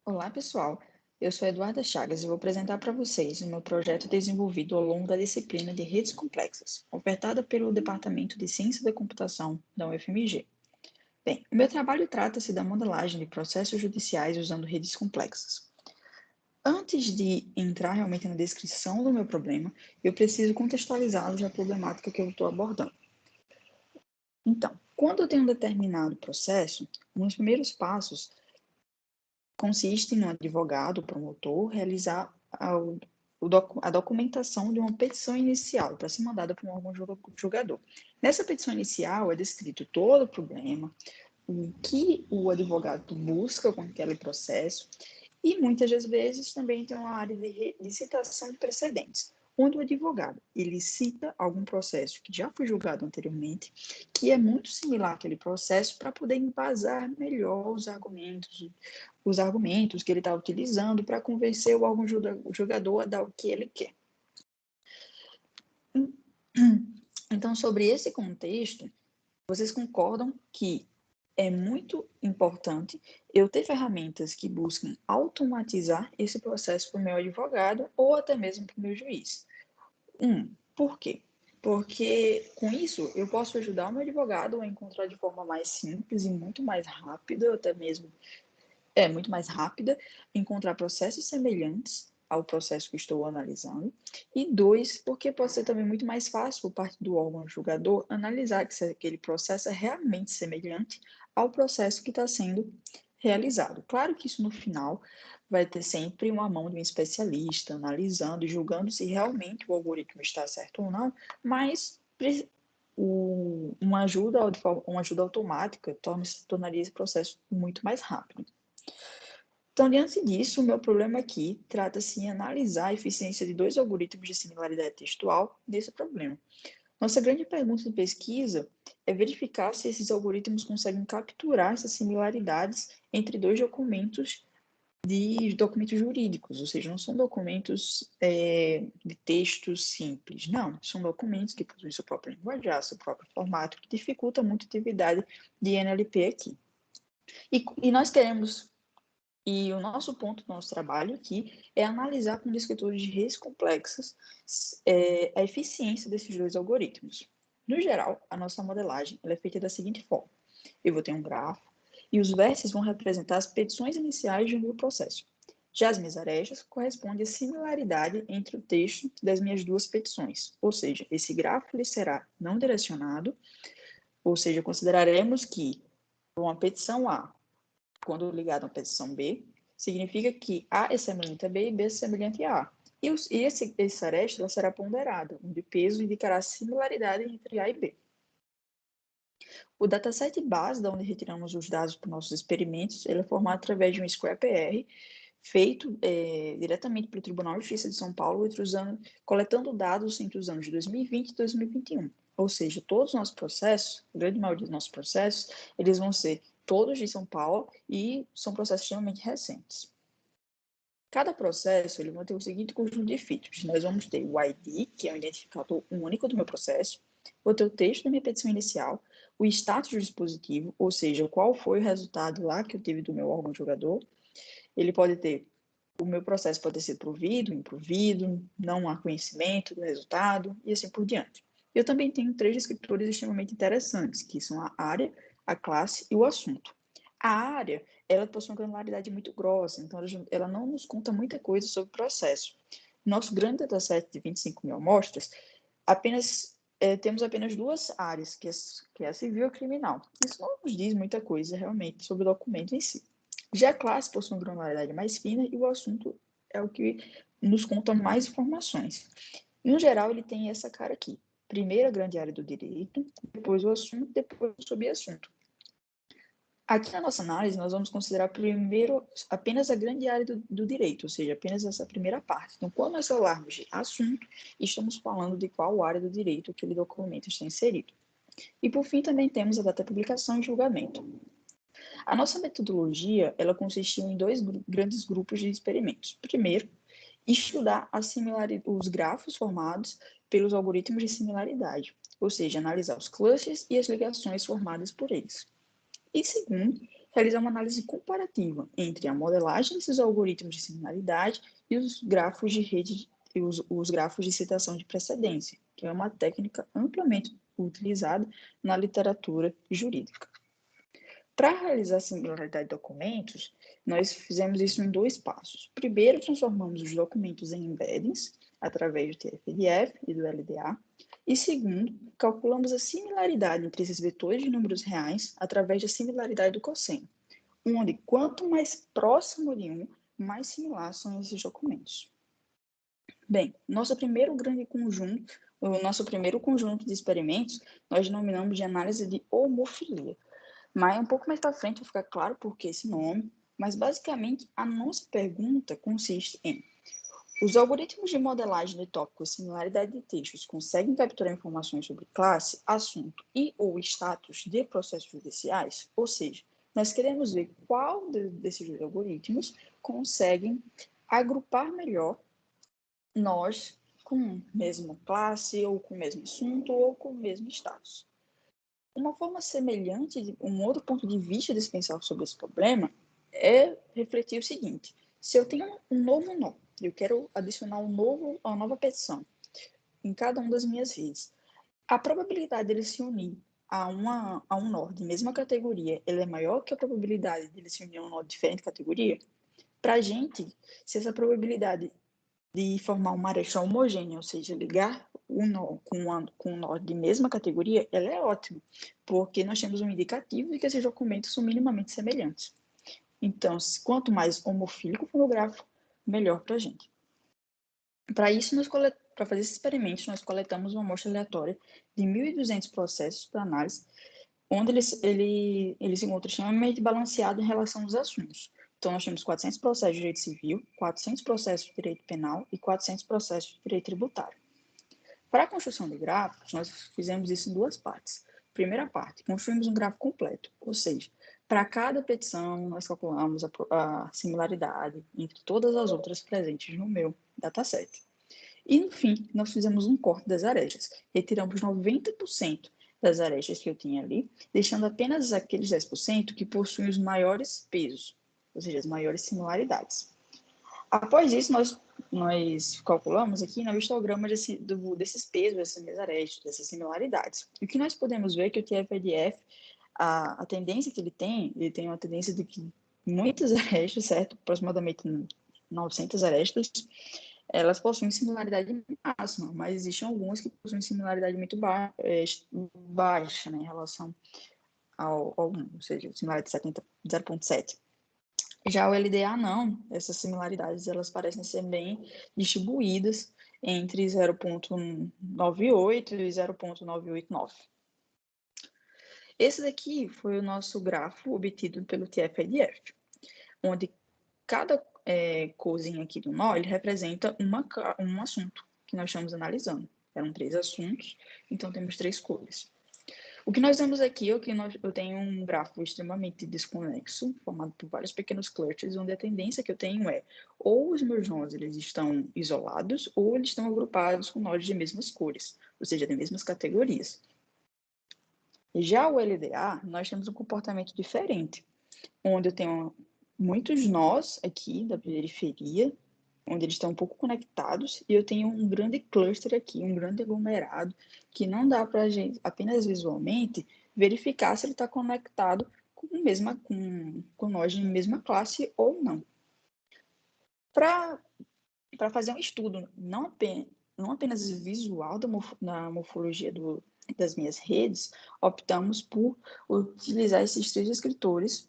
Olá, pessoal. Eu sou Eduarda Chagas e vou apresentar para vocês o meu projeto desenvolvido ao longo da disciplina de redes complexas, ofertada pelo Departamento de Ciência da Computação da UFMG. Bem, o meu trabalho trata-se da modelagem de processos judiciais usando redes complexas. Antes de entrar realmente na descrição do meu problema, eu preciso contextualizá-los da problemática que eu estou abordando. Então, quando eu tenho um determinado processo, um dos primeiros passos consiste no advogado, promotor, realizar a documentação de uma petição inicial para ser mandada para um órgão julgador. Nessa petição inicial é descrito todo o problema, o que o advogado busca com aquele processo e muitas das vezes também tem uma área de citação de precedentes, onde o advogado ele cita algum processo que já foi julgado anteriormente, que é muito similar àquele processo para poder embasar melhor os argumentos que ele está utilizando para convencer o órgão julgador a dar o que ele quer. Então, sobre esse contexto, vocês concordam que é muito importante eu ter ferramentas que busquem automatizar esse processo para o meu advogado ou até mesmo para o meu juiz. Por quê? Porque com isso eu posso ajudar o meu advogado a encontrar de forma mais simples e muito mais rápida, até mesmo muito mais rápida, encontrar processos semelhantes ao processo que estou analisando. E dois, porque pode ser também muito mais fácil por parte do órgão julgador analisar se aquele processo é realmente semelhante ao processo que está sendo realizado. Claro que isso no final vai ter sempre uma mão de um especialista analisando e julgando se realmente o algoritmo está certo ou não, mas uma ajuda automática tornaria esse processo muito mais rápido. Então, diante disso, o meu problema aqui trata-se em analisar a eficiência de dois algoritmos de similaridade textual nesse problema. Nossa grande pergunta de pesquisa é verificar se esses algoritmos conseguem capturar essas similaridades entre dois documentos jurídicos, ou seja, não são documentos de textos simples, não, são documentos que possuem seu próprio linguajar, seu próprio formato, que dificulta muito a atividade de NLP aqui. E nós queremos e o nosso ponto do nosso trabalho aqui é analisar com descritores de redes complexas a eficiência desses dois algoritmos. No geral, a nossa modelagem é feita da seguinte forma. Eu vou ter um grafo e os vértices vão representar as petições iniciais do meu processo. Já as minhas arestas correspondem à similaridade entre o texto das minhas duas petições, ou seja, esse grafo ele será não direcionado, ou seja, consideraremos que uma petição A quando ligado a uma petição B, significa que A é semelhante a B e B é semelhante a A. E essa aresta será ponderada, onde o peso indicará a similaridade entre A e B. O dataset base, da onde retiramos os dados para nossos experimentos, ele é formado através de um Square PR, feito diretamente pelo Tribunal de Justiça de São Paulo, coletando dados entre os anos de 2020 e 2021. Ou seja, todos os nossos processos, a grande maioria dos nossos processos, eles vão ser todos de São Paulo e são processos extremamente recentes. Cada processo ele vai ter o seguinte conjunto de features. Nós vamos ter o ID, que é o identificador único do meu processo, vou ter o texto da minha petição inicial, o status do dispositivo, ou seja, qual foi o resultado lá que eu tive do meu órgão julgador. Ele pode ter, o meu processo pode ser provido, improvido, não há conhecimento do resultado e assim por diante. Eu também tenho 3 descritores extremamente interessantes, que são a área, a classe e o assunto. A área, ela possui uma granularidade muito grossa, então ela não nos conta muita coisa sobre o processo. Nosso grande dataset de 25 mil amostras, temos apenas 2 áreas, que é a civil e a criminal. Isso não nos diz muita coisa realmente sobre o documento em si. Já a classe possui uma granularidade mais fina e o assunto é o que nos conta mais informações. No geral, ele tem essa cara aqui. Primeiro a grande área do direito, depois o assunto, depois o subassunto. Aqui na nossa análise, nós vamos considerar primeiro apenas a grande área do direito, ou seja, apenas essa primeira parte. Então, quando nós falarmos de assunto, estamos falando de qual área do direito aquele documento está inserido. E, por fim, também temos a data de publicação e julgamento. A nossa metodologia, ela consistiu em 2 grandes grupos de experimentos. Primeiro, estudar os grafos formados pelos algoritmos de similaridade, ou seja, analisar os clusters e as ligações formadas por eles. E segundo, realizar uma análise comparativa entre a modelagem desses algoritmos de similaridade e os grafos de rede e os grafos de citação de precedência, que é uma técnica amplamente utilizada na literatura jurídica. Para realizar a similaridade de documentos, nós fizemos isso em 2 passos. Primeiro, transformamos os documentos em embeddings, através do TF-PDF e do LDA. E segundo, calculamos a similaridade entre esses vetores de números reais através da similaridade do cosseno, onde quanto mais próximo de um, mais similar são esses documentos. Bem, o nosso primeiro conjunto de experimentos, nós denominamos de análise de homofilia. Mas um pouco mais para frente vai ficar claro por que esse nome, mas basicamente a nossa pergunta consiste em: os algoritmos de modelagem de tópicos e similaridade de textos conseguem capturar informações sobre classe, assunto e ou status de processos judiciais? Ou seja, nós queremos ver qual desses algoritmos conseguem agrupar melhor nós com a mesma classe, ou com o mesmo assunto, ou com o mesmo status. Uma forma semelhante, um outro ponto de vista de se pensar sobre esse problema é refletir o seguinte: se eu tenho um novo nó, eu quero adicionar uma nova petição em cada uma das minhas redes, a probabilidade dele se unir a um nó de mesma categoria, ela é maior que a probabilidade dele se unir a um nó de diferente categoria? Para a gente, se essa probabilidade de formar uma areia homogênea, ou seja, ligar um nó com um nó de mesma categoria, ela é ótima, porque nós temos um indicativo de que esses documentos são minimamente semelhantes. Então, quanto mais homofílico for o grafo, melhor para a gente. Para isso, para fazer esses experimentos, nós coletamos uma amostra aleatória de 1.200 processos para análise, onde ele se encontra extremamente balanceado em relação aos assuntos. Então, nós temos 400 processos de direito civil, 400 processos de direito penal e 400 processos de direito tributário. Para a construção de gráficos, nós fizemos isso em 2 partes. Primeira parte, construímos um gráfico completo, ou seja, para cada petição, nós calculamos a similaridade entre todas as outras presentes no meu dataset. E, no fim, nós fizemos um corte das arestas. Retiramos 90% das arestas que eu tinha ali, deixando apenas aqueles 10% que possuem os maiores pesos, ou seja, as maiores similaridades. Após isso, nós calculamos aqui no histograma desses pesos, dessas arestas, dessas similaridades. E o que nós podemos ver é que o TF-PDF, a tendência que ele tem uma tendência de que muitas arestas, certo? Aproximadamente 900 arestas, elas possuem similaridade máxima, mas existem algumas que possuem similaridade muito baixa, né, em relação ao 1, ou seja, similaridade de 0,7. Já o LDA não, essas similaridades elas parecem ser bem distribuídas entre 0,98 e 0,989. Esse daqui foi o nosso grafo obtido pelo TF-IDF, onde cada corzinha aqui do nó, ele representa um assunto que nós estamos analisando. Eram 3 assuntos, então temos 3 cores. O que nós vemos aqui é que eu tenho um grafo extremamente desconexo, formado por vários pequenos clusters, onde a tendência que eu tenho é ou os meus nós eles estão isolados, ou eles estão agrupados com nós de mesmas cores, ou seja, de mesmas categorias. Já o LDA, nós temos um comportamento diferente, onde eu tenho muitos nós aqui da periferia, onde eles estão um pouco conectados, e eu tenho um grande cluster aqui, um grande aglomerado, que não dá para a gente, apenas visualmente, verificar se ele está conectado com nós de mesma classe ou não. Para fazer um estudo não apenas visual da morfologia das minhas redes, optamos por utilizar esses 3 descritores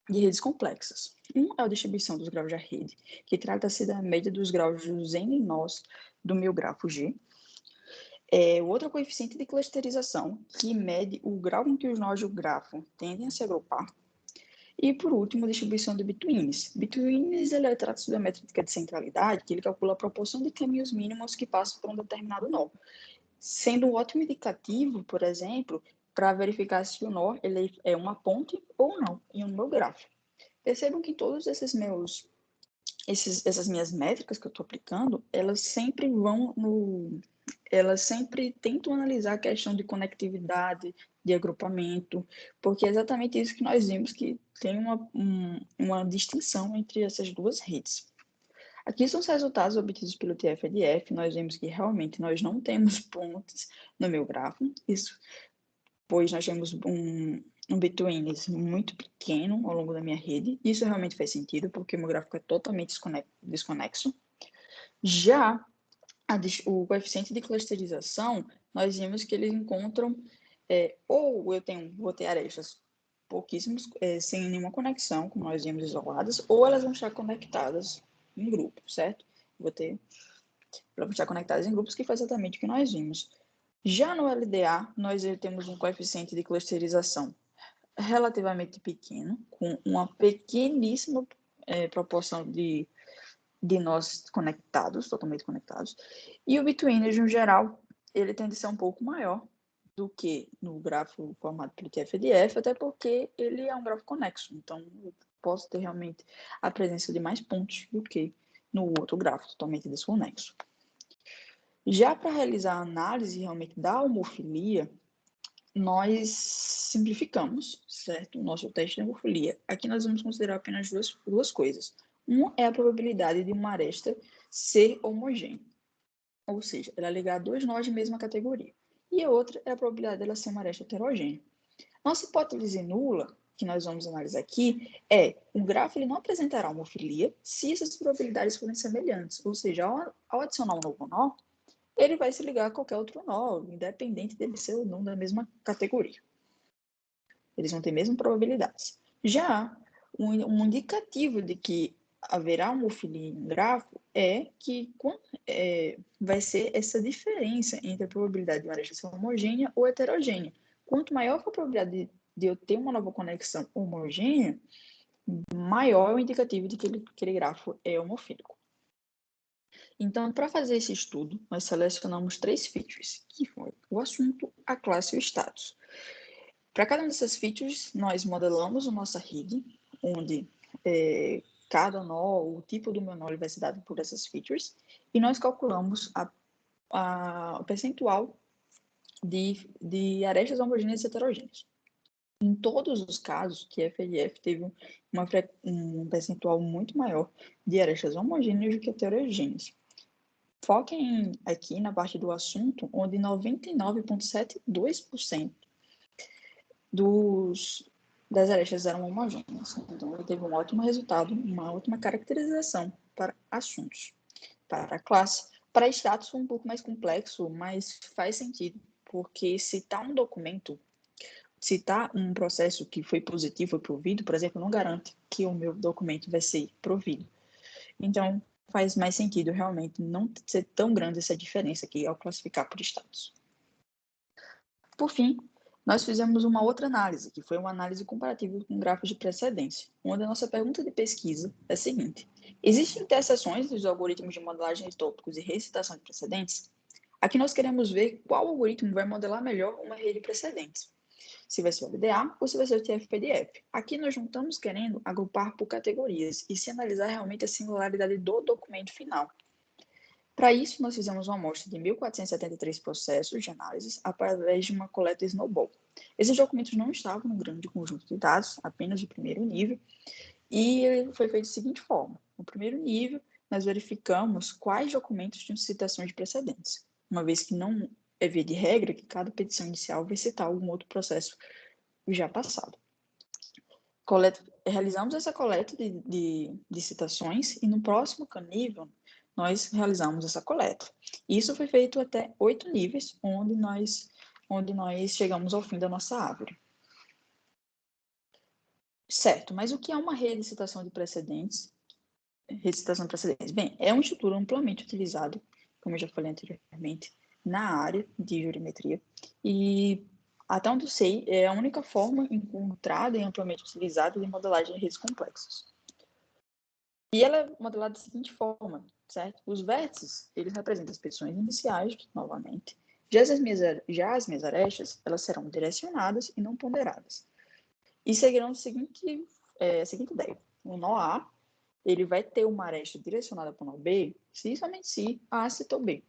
de redes complexas. Um é a distribuição dos graus da rede, que trata-se da média dos graus dos N nós do meu grafo G. O outro é o coeficiente de clusterização, que mede o grau em que os nós do grafo tendem a se agrupar. E, por último, a distribuição de Betweens. Betweens trata-se da métrica de centralidade, que ele calcula a proporção de caminhos mínimos que passam por um determinado nó, sendo um ótimo indicativo, por exemplo, para verificar se o nó ele é uma ponte ou não em um meu gráfico. Percebam que todos essas minhas métricas que eu estou aplicando, elas sempre vão elas sempre tentam analisar a questão de conectividade, de agrupamento, porque é exatamente isso que nós vimos, que tem uma distinção entre essas duas redes. Aqui são os resultados obtidos pelo TF-EDF. Nós vemos que realmente nós não temos pontes no meu grafo, isso, pois nós temos um betweenness muito pequeno ao longo da minha rede. Isso realmente faz sentido, porque o meu gráfico é totalmente desconexo. Já o coeficiente de clusterização, nós vimos que eles encontram, ou vou ter arestas pouquíssimos, sem nenhuma conexão, como nós vimos isoladas, ou elas vão estar conectadas em grupo, certo? Elas vão estar conectadas em grupos, que foi exatamente o que nós vimos. Já no LDA, nós temos um coeficiente de clusterização relativamente pequeno, com uma pequeníssima proporção de nós conectados, totalmente conectados, e o betweenness, no geral, ele tende a ser um pouco maior do que no gráfico formado pelo TF-EDF, até porque ele é um gráfico conexo, então eu posso ter realmente a presença de mais pontos do que no outro gráfico totalmente desconexo. Já para realizar a análise realmente da homofilia, nós simplificamos, certo? O nosso teste de homofilia. Aqui nós vamos considerar apenas duas coisas. Uma é a probabilidade de uma aresta ser homogênea, ou seja, ela ligar dois nós de mesma categoria. E a outra é a probabilidade dela ser uma aresta heterogênea. Nossa hipótese nula, que nós vamos analisar aqui, é um grafo ele não apresentará homofilia se essas probabilidades forem semelhantes, ou seja, ao adicionar um novo nó, ele vai se ligar a qualquer outro nó, independente dele ser ou não da mesma categoria. Eles vão ter a mesma probabilidades. Já um indicativo de que haverá homofilia em um grafo é que vai ser essa diferença entre a probabilidade de uma aresta ser homogênea ou heterogênea. Quanto maior for a probabilidade de eu ter uma nova conexão homogênea, maior é o indicativo de que aquele grafo é homofílico. Então, para fazer esse estudo, nós selecionamos 3 features, que foram o assunto, a classe e o status. Para cada uma dessas features, nós modelamos a nossa rede, onde cada nó, o tipo do meu nó vai ser dado por essas features, e nós calculamos o percentual de arestas homogêneas e heterogêneas. Em todos os casos, que FLF teve um percentual muito maior de arestas homogêneas do que heterogêneas. Foquem aqui na parte do assunto, onde 99,72% das arestas eram homogêneas. Então, ele teve um ótimo resultado, uma ótima caracterização para assuntos. Para a classe, para status foi um pouco mais complexo, mas faz sentido, porque citar um documento, citar um processo que foi positivo, foi provido, por exemplo, não garante que o meu documento vai ser provido. Então, faz mais sentido realmente não ser tão grande essa diferença aqui ao classificar por status. Por fim, nós fizemos uma outra análise, que foi uma análise comparativa com gráficos de precedência, onde a nossa pergunta de pesquisa é a seguinte: existem interseções dos algoritmos de modelagem de tópicos e recitação de precedentes? Aqui nós queremos ver qual algoritmo vai modelar melhor uma rede de precedentes. Se vai ser o LDA ou se vai ser o TF-PDF. Aqui nós não estamos querendo agrupar por categorias, e se analisar realmente a singularidade do documento final. Para isso, nós fizemos uma amostra de 1.473 processos de análise através de uma coleta Snowball. Esses documentos não estavam no grande conjunto de dados, apenas de primeiro nível, e foi feito da seguinte forma. No primeiro nível, nós verificamos quais documentos tinham citações de precedentes, uma vez que não é via de regra que cada petição inicial vai citar algum outro processo já passado. Realizamos essa coleta de citações e no próximo nível nós realizamos essa coleta. Isso foi feito até 8 níveis, onde nós chegamos ao fim da nossa árvore. Certo, mas o que é uma recitação de precedentes? Recitação de precedentes. Bem, é uma estrutura amplamente utilizada, como eu já falei anteriormente, na área de jurimetria, e até onde eu sei, é a única forma encontrada e amplamente utilizada de modelagem de redes complexas. E ela é modelada da seguinte forma, certo? Os vértices, eles representam as petições iniciais, novamente. Já as minhas arestas, elas serão direcionadas e não ponderadas. E seguirão a seguinte ideia. O nó A, ele vai ter uma aresta direcionada para o nó B, se somente se A citou B.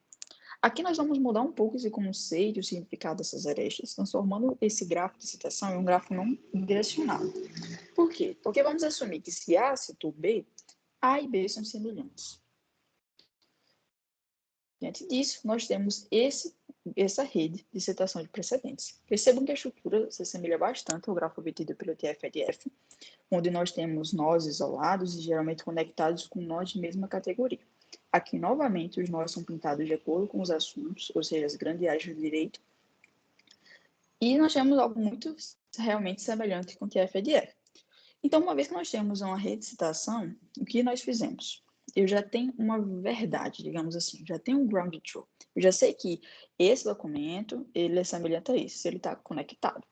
Aqui nós vamos mudar um pouco esse conceito, o significado dessas arestas, transformando esse grafo de citação em um grafo não direcionado. Por quê? Porque vamos assumir que se A citou B, A e B são semelhantes. Diante disso, nós temos essa rede de citação de precedentes. Percebam que a estrutura se assemelha bastante ao grafo obtido pelo TF-EDF, onde nós temos nós isolados e geralmente conectados com nós de mesma categoria. Aqui, novamente, os nós são pintados de acordo com os assuntos, ou seja, as grandes áreas do direito. E nós temos algo muito realmente semelhante com o TF-EDF. Então, uma vez que nós temos uma rede de citação, o que nós fizemos? Eu já tenho uma verdade, digamos assim, já tenho um ground truth. Eu já sei que esse documento, ele é semelhante a esse, ele está conectado.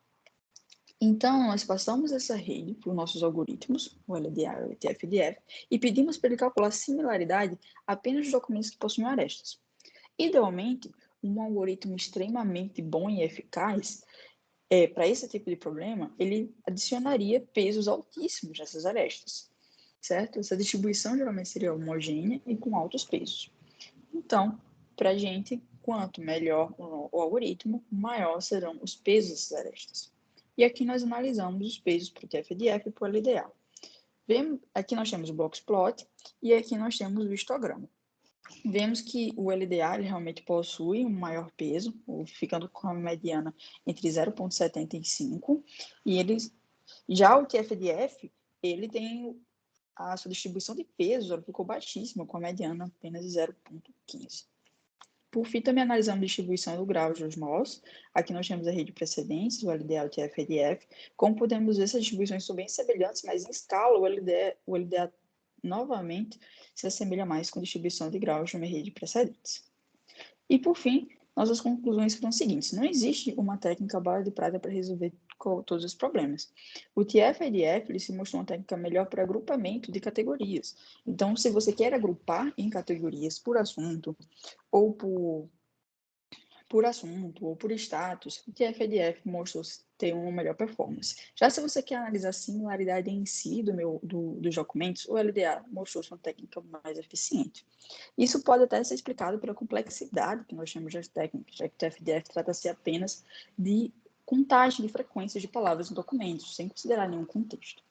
Então, nós passamos essa rede para os nossos algoritmos, o LDA e o TF-EDF, e pedimos para ele calcular a similaridade apenas dos documentos que possuem arestas. Idealmente, um algoritmo extremamente bom e eficaz, para esse tipo de problema, ele adicionaria pesos altíssimos nessas arestas, certo? Essa distribuição geralmente seria homogênea e com altos pesos. Então, para a gente, quanto melhor o algoritmo, maior serão os pesos dessas arestas. E aqui nós analisamos os pesos para o TF-EDF e para o LDA. Aqui nós temos o boxplot e aqui nós temos o histograma. Vemos que o LDA ele realmente possui um maior peso, ficando com a mediana entre 0,75, e já o TF-EDF, ele tem a sua distribuição de peso, ela ficou baixíssima, com a mediana apenas de 0,15. Por fim, também analisamos a distribuição do grau dos nós. Aqui nós temos a rede de precedentes, o LDA e o TF-EDF. Como podemos ver, essas distribuições são bem semelhantes, mas em escala, o LDA novamente se assemelha mais com a distribuição de graus de uma rede de precedentes. E, por fim, nossas conclusões foram as seguintes. Não existe uma técnica bala de prata para resolver todos os problemas. O TF-EDF ele se mostrou uma técnica melhor para agrupamento de categorias. Então, se você quer agrupar em categorias por assunto, ou por assunto, ou por status, o TF-EDF mostrou ter uma melhor performance. Já se você quer analisar a similaridade em si dos documentos, o LDA mostrou uma técnica mais eficiente. Isso pode até ser explicado pela complexidade que nós temos das técnicas, já que o TF-EDF trata-se apenas de contagem de frequências de palavras em documentos, sem considerar nenhum contexto.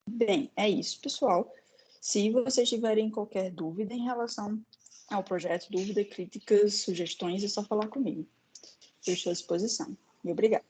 Bem, é isso, pessoal. Se vocês tiverem qualquer dúvida em relação ao projeto, dúvida, críticas, sugestões, é só falar comigo. Eu estou à disposição. E obrigada.